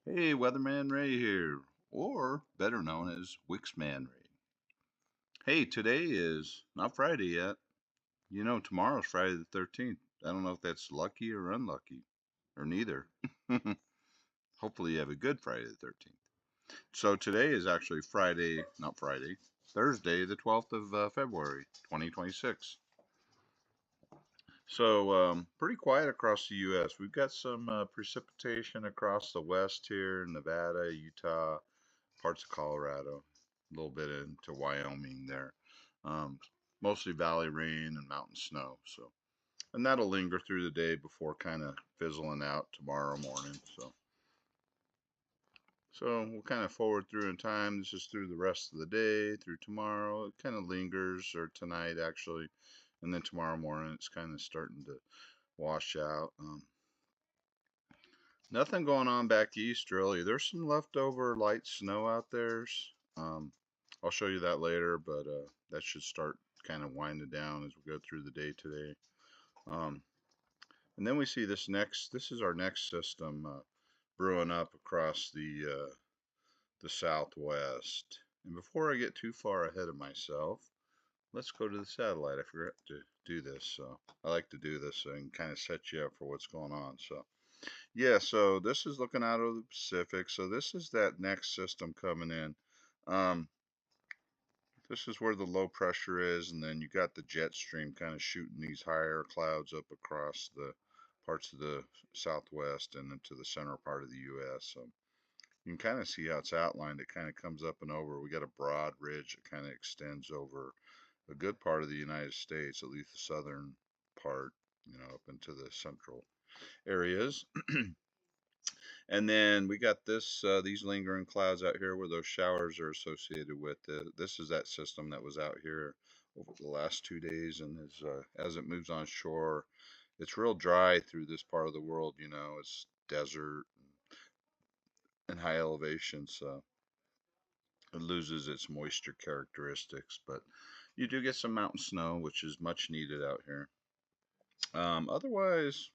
Hey, Weatherman Ray here, or better known as Wixman Ray. Hey, today is not Friday yet. Tomorrow's Friday the 13th. I don't know if that's lucky or unlucky, or neither. Hopefully, you have a good Friday the 13th. So, today is actually Friday, not Friday, Thursday, the 12th of February, 2026. So, pretty quiet across the U.S. We've got some precipitation across the west here, Nevada, Utah, parts of Colorado, a little bit into Wyoming there. Um, Mostly valley rain and mountain snow. And that'll linger through the day before kind of fizzling out tomorrow morning. So we'll kind of forward through in time. This is through the rest of the day, through tomorrow. It kind of lingers, or tonight actually, and then tomorrow morning it's kind of starting to wash out. Nothing going on back east really. There's some leftover light snow out there. Um, I'll show you that later, but that should start kind of winding down as we go through the day today. Um, and then we see this is our next system brewing up across the southwest. And before I get too far ahead of myself, let's go to the satellite. I forgot to do this, so I like to do this and kind of set you up for what's going on. Yeah, so this is looking out of the Pacific. So this is that next system coming in. Um, this is where the low pressure is, and then you got the jet stream kind of shooting these higher clouds up across the parts of the southwest and into the center part of the U.S. So you can kind of see how it's outlined. It kind of comes up and over. We got a broad ridge that kind of extends over a good part of the United States, at least the southern part, up into the central areas. And then we got these lingering clouds out here where those showers are associated with. This is that system that was out here over the last 2 days, and as it moves on shore, it's real dry through this part of the world. It's desert and high elevation, so it loses its moisture characteristics. But you do get some mountain snow, which is much needed out here. Otherwise,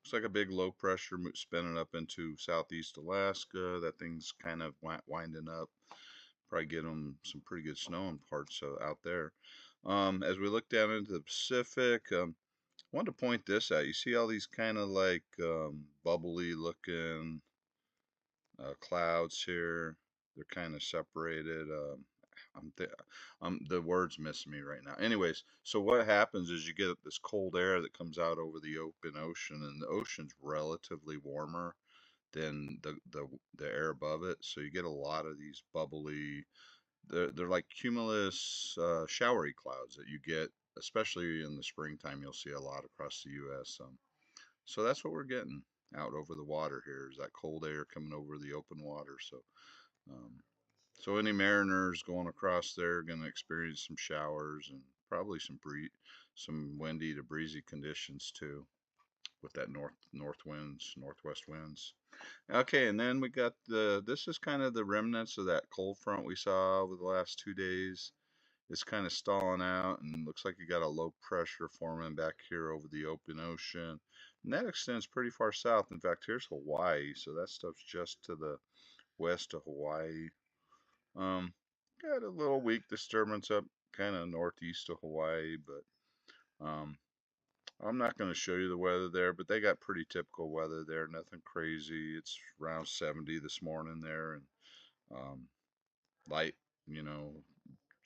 looks like a big low pressure spinning up into southeast Alaska. That thing's kind of winding up. Probably get them some pretty good snow in parts out there. As we look down into the Pacific, I wanted to point this out. You see all these kind of like bubbly looking clouds here. They're kind of separated. I'm th the words miss me right now. Anyways, so what happens is you get this cold air that comes out over the open ocean, and the ocean's relatively warmer than the air above it. So you get a lot of these bubbly. They're like cumulus showery clouds that you get, especially in the springtime. You'll see a lot across the U.S. So that's what we're getting out over the water here is that cold air coming over the open water. Um, so any mariners going across there are going to experience some showers and probably some windy to breezy conditions too, with that northwest winds. Okay, and then we got this is kind of the remnants of that cold front we saw over the last 2 days. It's kind of stalling out and looks like you got a low pressure forming back here over the open ocean. And that extends pretty far south. In fact, here's Hawaii, so that stuff's just to the west of Hawaii. Um, Got a little weak disturbance up kind of northeast of Hawaii, but I'm not going to show you the weather there, but they got pretty typical weather there. Nothing crazy. It's around 70 this morning there, and um, light, you know,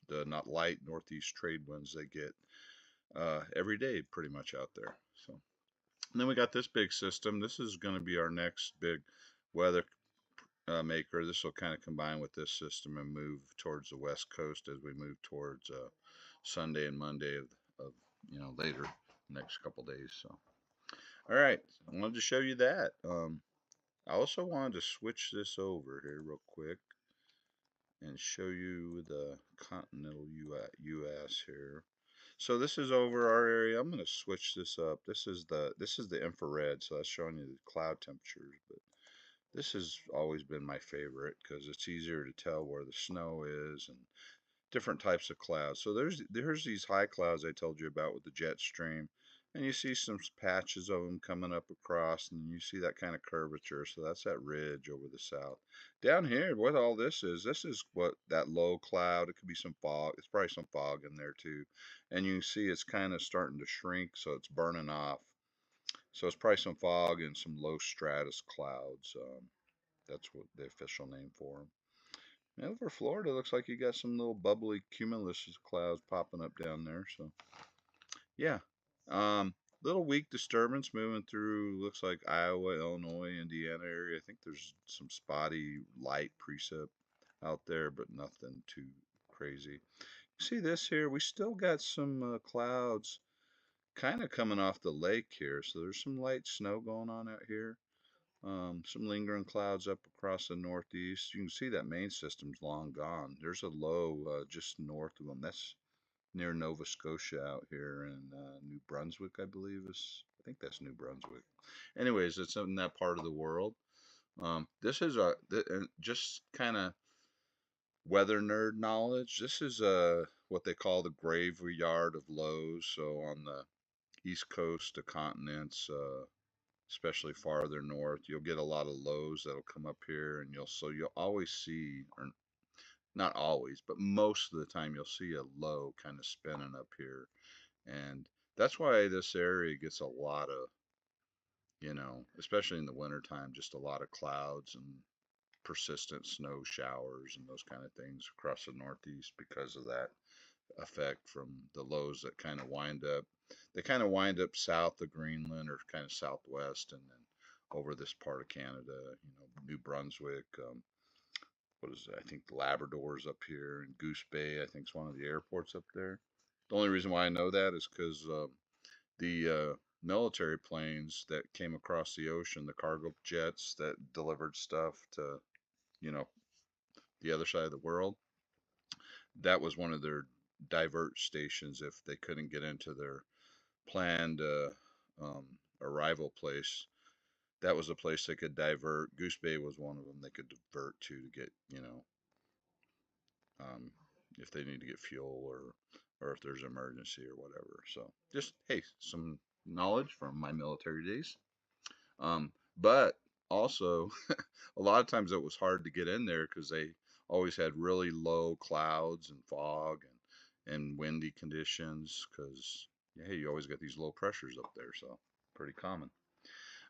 the not light northeast trade winds they get every day pretty much out there. So and then we got this big system. This is going to be our next big weather maker. This will kind of combine with this system and move towards the west coast as we move towards Sunday and Monday of later next couple days. So all right, I wanted to show you that. I also wanted to switch this over here real quick and show you the continental U.S. here. So this is over our area. I'm going to switch this up. This is the infrared, so that's showing you the cloud temperatures. But this has always been my favorite because it's easier to tell where the snow is and different types of clouds. So there's these high clouds I told you about with the jet stream. And you see some patches of them coming up across, and you see that kind of curvature. So that's that ridge over the south. Down here, what all this is what that low cloud. It could be some fog. It's probably some fog in there too. And you can see it's kind of starting to shrink, so it's burning off. So it's probably some fog and some low stratus clouds. That's what the official name for them. And over Florida, looks like you got some little bubbly cumulus clouds popping up down there. So yeah, little weak disturbance moving through. Looks like Iowa, Illinois, Indiana area. I think there's some spotty light precip out there, but nothing too crazy. See this here? We still got some clouds kind of coming off the lake here. So there's some light snow going on out here. Some lingering clouds up across the northeast. You can see that main system's long gone. There's a low just north of them. That's near Nova Scotia out here in New Brunswick, I believe is. I think that's New Brunswick. Anyways, it's in that part of the world. This is just kind of weather nerd knowledge. This is what they call the graveyard of lows. So on the east coast of continents, especially farther north, you'll get a lot of lows that'll come up here, and you'll always see, or not always, but most of the time you'll see a low kind of spinning up here. And that's why this area gets a lot of, especially in the wintertime, just a lot of clouds and persistent snow showers and those kind of things across the northeast because of that effect from the lows that kind of wind up. They kind of wind up south of Greenland or kind of southwest, and then over this part of Canada, New Brunswick. What is it? I think Labrador's up here, and Goose Bay, I think, is one of the airports up there. The only reason why I know that is because the military planes that came across the ocean, the cargo jets that delivered stuff to, you know, the other side of the world, that was one of their divert stations if they couldn't get into their planned um, arrival place. That was a place they could divert. Goose Bay was one of them they could divert to get, um, if they need to get fuel or if there's an emergency or whatever. So just hey, some knowledge from my military days. But also, a lot of times it was hard to get in there because they always had really low clouds and fog and windy conditions because hey, you always got these low pressures up there, so pretty common.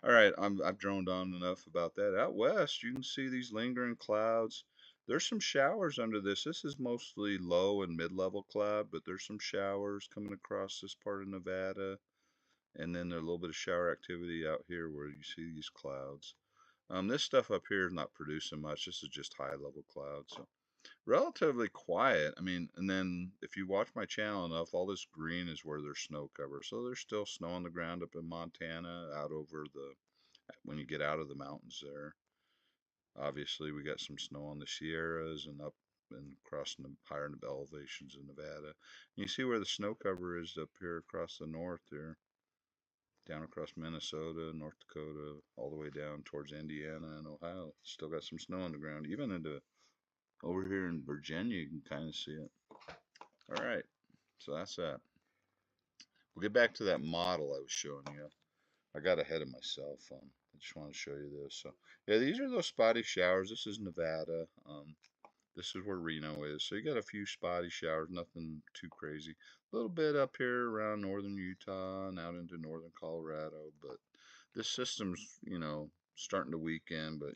All right, I've droned on enough about that. Out west, you can see these lingering clouds. There's some showers under this. This is mostly low and mid-level cloud, but there's some showers coming across this part of Nevada. And then there's a little bit of shower activity out here where you see these clouds. This stuff up here is not producing much. This is just high-level clouds. So relatively quiet. I mean, and then if you watch my channel enough, all this green is where there's snow cover. So there's still snow on the ground up in Montana, out over when you get out of the mountains there. Obviously, we got some snow on the Sierras and up and across the higher elevations in Nevada. And you see where the snow cover is up here across the north there, down across Minnesota, North Dakota, all the way down towards Indiana and Ohio. Still got some snow on the ground, even into over here in Virginia, you can kind of see it. All right, so that's that. We'll get back to that model I was showing you. I got ahead of myself. I just want to show you this. So, yeah, these are those spotty showers. This is Nevada. This is where Reno is. So you got a few spotty showers, nothing too crazy. A little bit up here around northern Utah and out into northern Colorado, but this system's, starting to weaken. But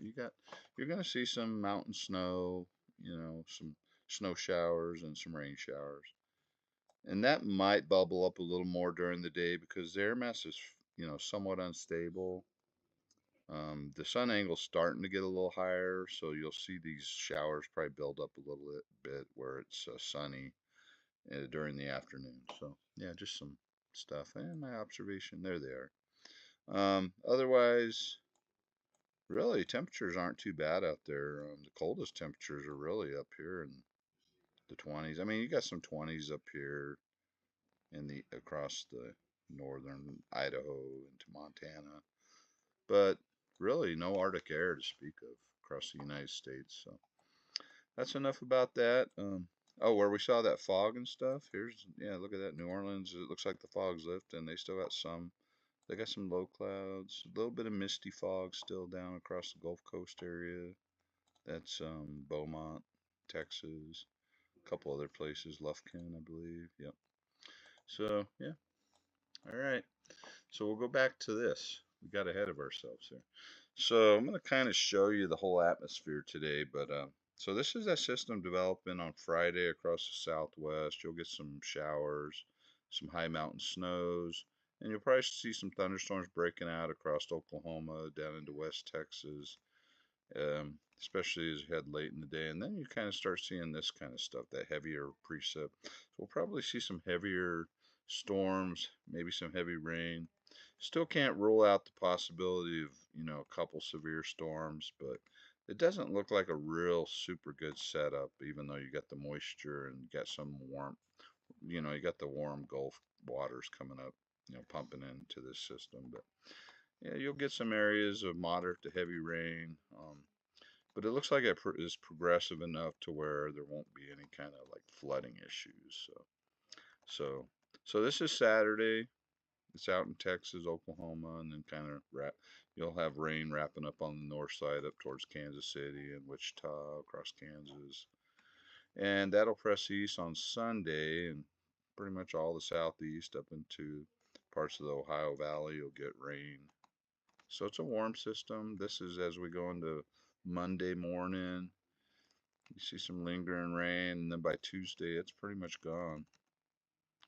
you're gonna see some mountain snow, some snow showers and some rain showers. And that might bubble up a little more during the day because the air mass is, somewhat unstable. The sun angle's starting to get a little higher, so you'll see these showers probably build up a little bit where it's sunny during the afternoon. So yeah, just some stuff and my observation. There they are. Otherwise, really, temperatures aren't too bad out there. The coldest temperatures are really up here in the 20s. I mean, you got some 20s up here across the northern Idaho into Montana, but really no Arctic air to speak of across the United States. So that's enough about that. Oh, where we saw that fog and stuff. Here's, yeah, look at that. New Orleans. It looks like the fog's lifting. They still got some. They got some low clouds. A little bit of misty fog still down across the Gulf Coast area. That's Beaumont, Texas. A couple other places, Lufkin, I believe. Yep. So yeah. All right. So we'll go back to this. We got ahead of ourselves here. So I'm going to kind of show you the whole atmosphere today, but so this is that system developing on Friday across the southwest. You'll get some showers, some high mountain snows, and you'll probably see some thunderstorms breaking out across Oklahoma down into West Texas, especially as you head late in the day. And then you kind of start seeing this kind of stuff, that heavier precip. So we'll probably see some heavier storms, maybe some heavy rain. Still can't rule out the possibility of, a couple severe storms, but it doesn't look like a real super good setup, even though you got the moisture and you got some warmth. You got the warm Gulf waters coming up, pumping into this system. But yeah, you'll get some areas of moderate to heavy rain. But it looks like it is progressive enough to where there won't be any kind of like flooding issues. So, so this is Saturday. It's out in Texas, Oklahoma, and then kind of you'll have rain wrapping up on the north side up towards Kansas City and Wichita across Kansas. And that'll press east on Sunday, and pretty much all the southeast up into parts of the Ohio Valley you'll get rain. So it's a warm system. This is as we go into Monday morning. You see some lingering rain, and then by Tuesday it's pretty much gone.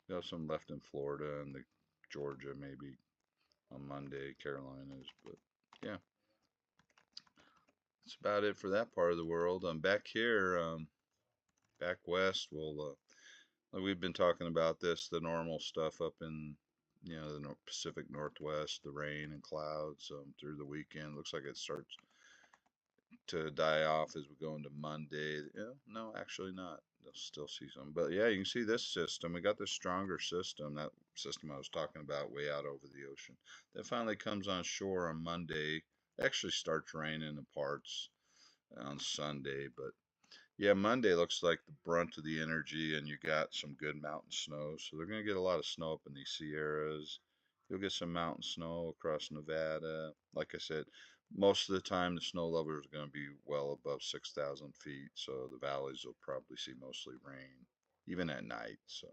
You have some left in Florida and the Georgia maybe on Monday, Carolinas, but yeah, that's about it for that part of the world. Back here, back west, like we've been talking about this, the normal stuff up in the Pacific Northwest, the rain and clouds through the weekend. Looks like it starts to die off as we go into Monday. Yeah, no, actually not. They'll still see some, but yeah, you can see this system. We got this stronger system, that system I was talking about, way out over the ocean. That finally comes on shore on Monday. Actually starts raining in parts on Sunday, but yeah, Monday looks like the brunt of the energy, and you got some good mountain snow. So they're going to get a lot of snow up in these Sierras. You'll get some mountain snow across Nevada. Like I said, most of the time the snow level is going to be well above 6,000 feet. So the valleys will probably see mostly rain, even at night. So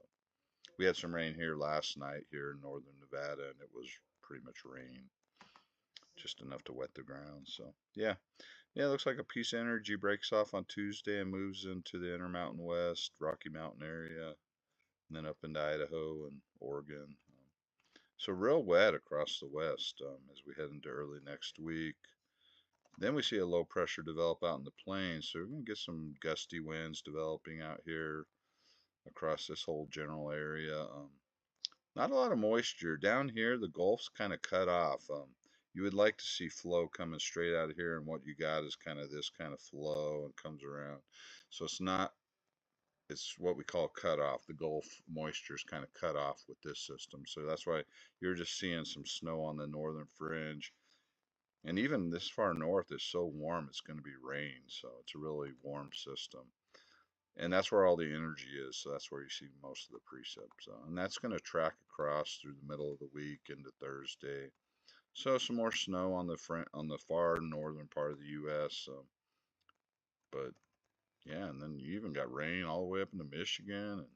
we had some rain here last night here in northern Nevada, and it was pretty much rain, just enough to wet the ground. So yeah, yeah, it looks like a piece of energy breaks off on Tuesday and moves into the Intermountain West, Rocky Mountain area, and then up into Idaho and Oregon. So real wet across the west as we head into early next week. Then we see a low pressure develop out in the plains, so we're going to get some gusty winds developing out here across this whole general area. Not a lot of moisture. Down here, the Gulf's kind of cut off. You would like to see flow coming straight out of here, and what you got is kind of this kind of flow and comes around. So it's not, it's what we call cut off. The Gulf moisture is kind of cut off with this system. So that's why you're just seeing some snow on the northern fringe. And even this far north is so warm, it's going to be rain. So it's a really warm system. And that's where all the energy is. So that's where you see most of the precepts. And that's going to track across through the middle of the week into Thursday. So some more snow on the front on the far northern part of the U.S. But yeah, and then you even got rain all the way up into Michigan and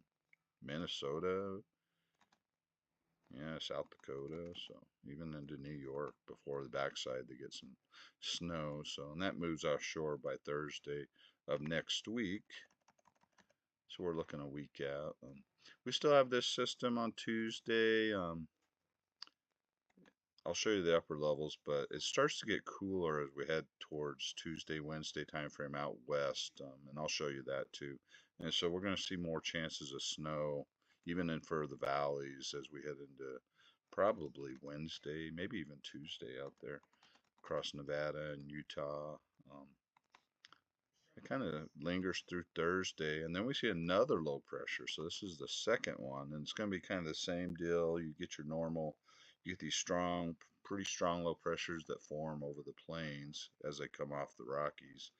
Minnesota. Yeah, South Dakota. So even into New York before the backside they get some snow. So and that moves offshore by Thursday of next week. So we're looking a week out. We still have this system on Tuesday. I'll show you the upper levels, but it starts to get cooler as we head towards Tuesday, Wednesday timeframe out west, and I'll show you that too. And so we're going to see more chances of snow, even in for the valleys as we head into probably Wednesday, maybe even Tuesday out there across Nevada and Utah. Um, it kind of lingers through Thursday, and then we see another low pressure. So this is the second one, and it's going to be kind of the same deal. You get your normal, you get these strong, pretty strong low pressures that form over the plains as they come off the Rockies.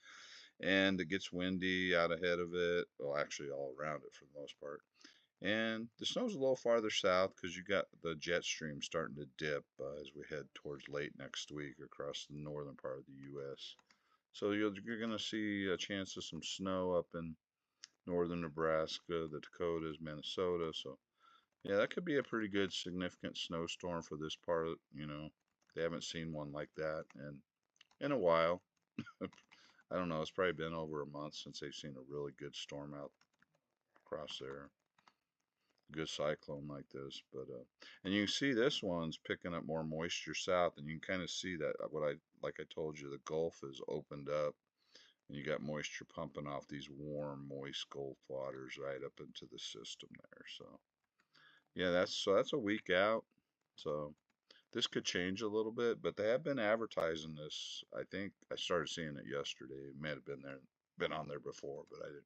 and it gets windy out ahead of it. Well, actually, all around it for the most part. And the snow's a little farther south because you got the jet stream starting to dip as we head towards late next week across the northern part of the U.S. So you're going to see a chance of some snow up in northern Nebraska, the Dakotas, Minnesota. So yeah, that could be a pretty good significant snowstorm for this part. They haven't seen one like that in a while. I don't know. It's probably been over a month since they've seen a really good storm out across there. Good cyclone like this, but and you can see this one's picking up more moisture south, and you can kind of see that like I told you, the Gulf is opened up, and you got moisture pumping off these warm, moist Gulf waters right up into the system there. So yeah, that's a week out. So this could change a little bit, but they have been advertising this. I think I started seeing it yesterday. It may have been on there before, but I didn't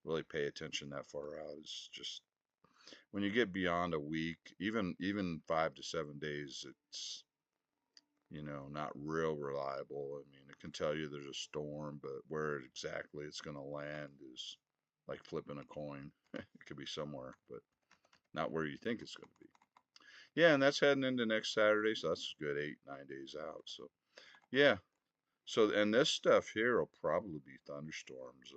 really pay attention that far out. It's just when you get beyond a week, even 5 to 7 days, it's not real reliable. I mean, it can tell you there's a storm, but where exactly it's going to land is like flipping a coin. It could be somewhere, but not where you think it's going to be. Yeah, and that's heading into next Saturday, so that's a good 8, 9 days out. So yeah, and this stuff here will probably be thunderstorms.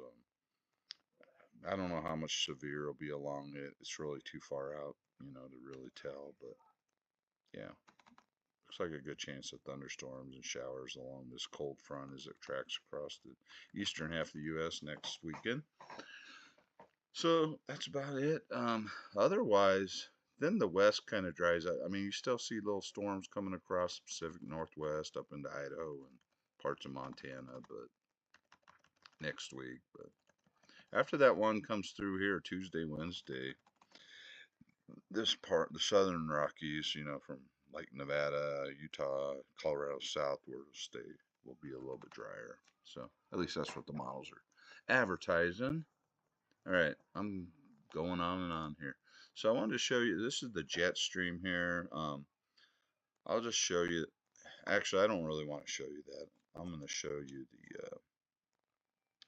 I don't know how much severe it'll be along it. It's really too far out, to really tell. But yeah, looks like a good chance of thunderstorms and showers along this cold front as it tracks across the eastern half of the U.S. next weekend. So that's about it. Otherwise, then the west kind of dries out. I mean, you still see little storms coming across the Pacific Northwest up into Idaho and parts of Montana, but next week. But after that one comes through here Tuesday, Wednesday, this part, the southern Rockies, from like Nevada, Utah, Colorado south where it'll stay, will be a little bit drier. So at least that's what the models are advertising. All right, I'm going on and on here. So I wanted to show you, this is the jet stream here. I'll just show you, actually I don't really want to show you that. I'm going to show you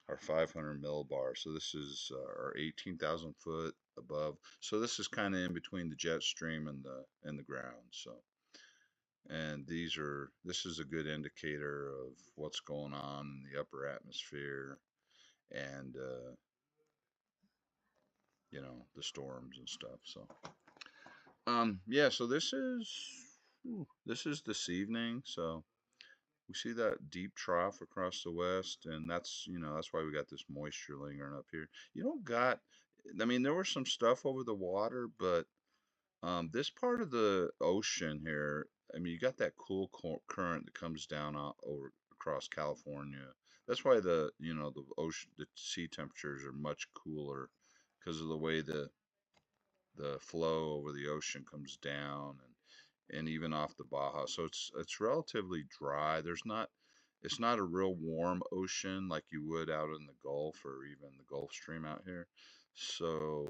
our 500 millibar. So this is our 18,000 foot above. So this is kind of in between the jet stream and the ground. So, and this is a good indicator of what's going on in the upper atmosphere and the storms and stuff. So yeah, so this is this evening. So we see that deep trough across the west, and that's why we got this moisture lingering up here. You don't got, I mean, there was some stuff over the water, but this part of the ocean here, I mean, you got that cool current that comes down over across California. That's why the ocean, the sea temperatures are much cooler because of the way the flow over the ocean comes down and even off the Baja. So it's relatively dry. It's not a real warm ocean like you would out in the Gulf or even the Gulf Stream out here. So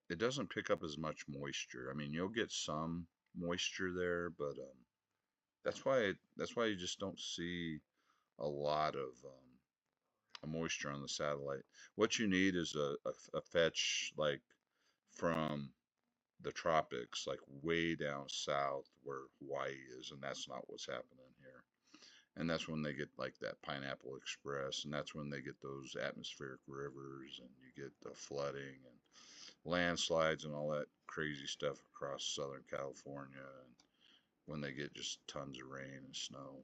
it doesn't pick up as much moisture. I mean, you'll get some moisture there, but that's why you just don't see a lot of moisture on the satellite. What you need is a fetch like from the tropics, like way down south where Hawaii is, and that's not what's happening here. And that's when they get like that Pineapple Express, and that's when they get those atmospheric rivers, and you get the flooding and landslides and all that crazy stuff across Southern California, and when they get just tons of rain and snow.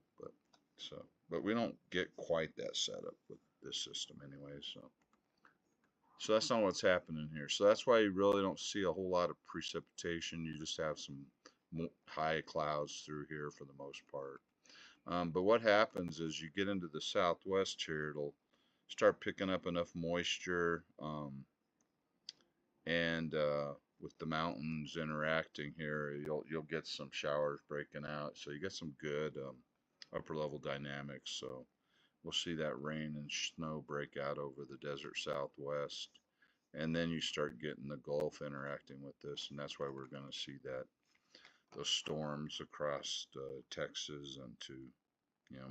But we don't get quite that setup with this system anyway. So that's not what's happening here. So that's why you really don't see a whole lot of precipitation. You just have some high clouds through here for the most part. But what happens is you get into the southwest here, it'll start picking up enough moisture, and with the mountains interacting here, you'll get some showers breaking out. So you get some good upper level dynamics. So we'll see that rain and snow break out over the desert southwest. And then you start getting the Gulf interacting with this, and that's why we're going to see those storms across Texas and to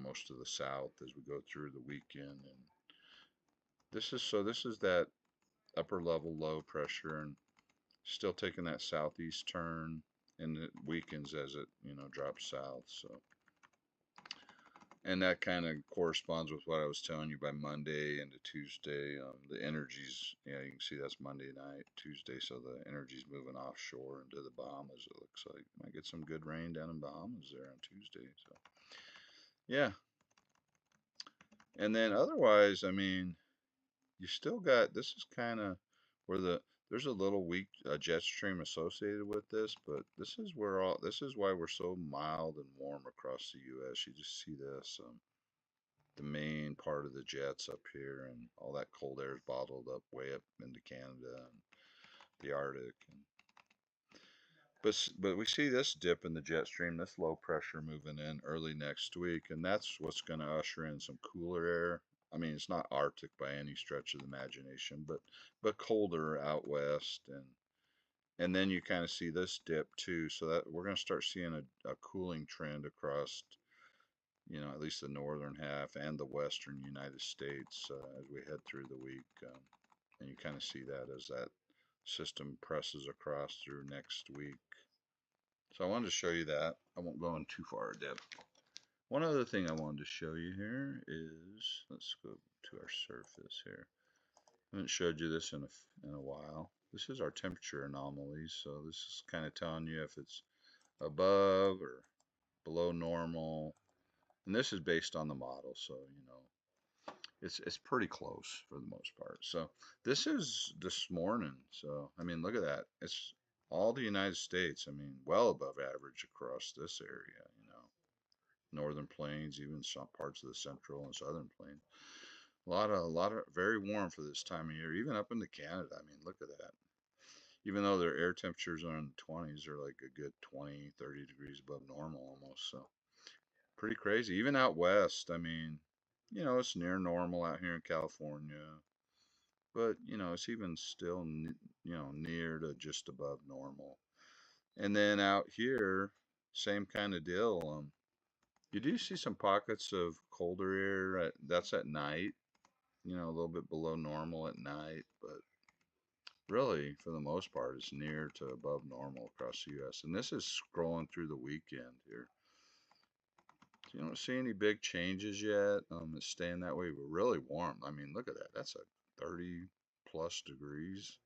most of the south as we go through the weekend this is that upper level low pressure and still taking that southeast turn, and it weakens as it, drops south. So, and that kind of corresponds with what I was telling you by Monday into Tuesday. The energy's, you can see that's Monday night, Tuesday, so the energy's moving offshore into the Bahamas. It looks like might get some good rain down in Bahamas there on Tuesday. So, yeah, and then otherwise, I mean, you still got, this is kind of where there's a little weak jet stream associated with this, but this is why we're so mild and warm across the U.S. You just see this, the main part of the jets up here, and all that cold air is bottled up way up into Canada and the Arctic. But we see this dip in the jet stream, this low pressure moving in early next week, and that's what's going to usher in some cooler air. I mean, it's not Arctic by any stretch of the imagination, but colder out west, and then you kind of see this dip too, so that we're going to start seeing a cooling trend across, at least the northern half and the western United States as we head through the week, and you kind of see that as that system presses across through next week. So I wanted to show you that. I won't go in too far depth. One other thing I wanted to show you here is, let's go to our surface here. I haven't showed you this in a while. This is our temperature anomalies. So this is kind of telling you if it's above or below normal. And this is based on the model. So, it's pretty close for the most part. So this is this morning. So, I mean, look at that. It's all the United States. I mean, well above average across this area, northern plains, even some parts of the central and southern plains. A lot of very warm for this time of year, even up into Canada. I mean, look at that. Even though their air temperatures are in the 20s, they're like a good 20, 30 degrees above normal almost. So pretty crazy. Even out west, I mean, it's near normal out here in California, but it's even still, near to just above normal. And then out here, same kind of deal. You do see some pockets of colder air. That's at night, a little bit below normal at night, but really, for the most part, it's near to above normal across the U.S. And this is scrolling through the weekend here. So you don't see any big changes yet. It's staying that way, but really warm. I mean, look at that. That's a 30 plus degrees.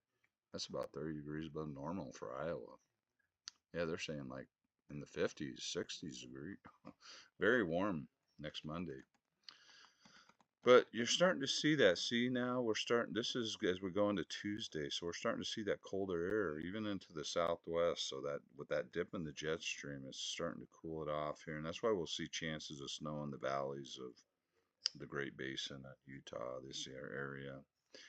That's about 30 degrees above normal for Iowa. Yeah, they're saying like in the 50s, 60s degree. Very warm next Monday. But you're starting to see that. See now, this is as we go into Tuesday, so we're starting to see that colder air even into the southwest. So that with that dip in the jet stream, it's starting to cool it off here. And that's why we'll see chances of snow in the valleys of the Great Basin at Utah, this area.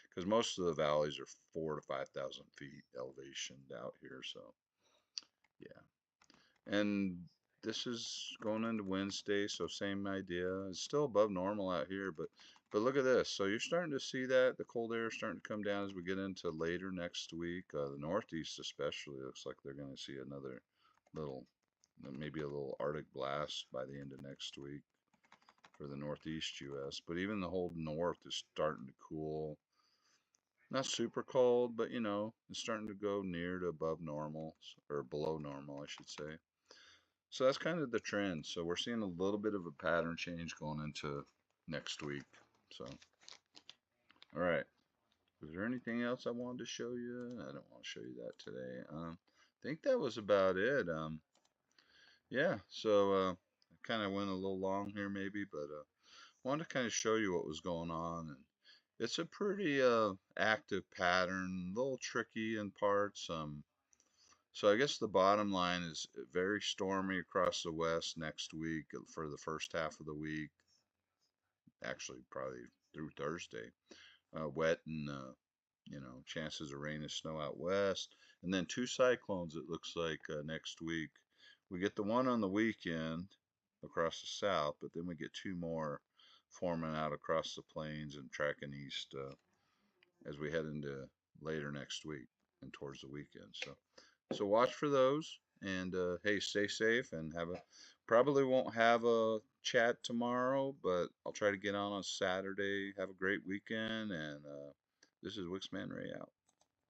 Because most of the valleys are 4,000 to 5,000 feet elevation out here. So, yeah. And this is going into Wednesday, so same idea. It's still above normal out here, but look at this. So you're starting to see that the cold air is starting to come down as we get into later next week. The Northeast especially looks like they're going to see another little, maybe a little Arctic blast by the end of next week for the Northeast U.S. But even the whole North is starting to cool. Not super cold, but it's starting to go near to above normal or below normal, I should say. So that's kind of the trend. So we're seeing a little bit of a pattern change going into next week. So, all right. Was there anything else I wanted to show you? I don't want to show you that today. I think that was about it. Yeah. So I kind of went a little long here, maybe, but wanted to kind of show you what was going on, and it's a pretty active pattern, a little tricky in parts. So I guess the bottom line is very stormy across the west next week for the first half of the week. Actually, probably through Thursday. Wet and chances of rain and snow out west, and then two cyclones. It looks like next week we get the one on the weekend across the south, but then we get two more forming out across the plains and tracking east as we head into later next week and towards the weekend. So watch for those. And hey, stay safe and have a probably won't have a chat tomorrow, but I'll try to get on Saturday. Have a great weekend, and this is Wixman Ray out.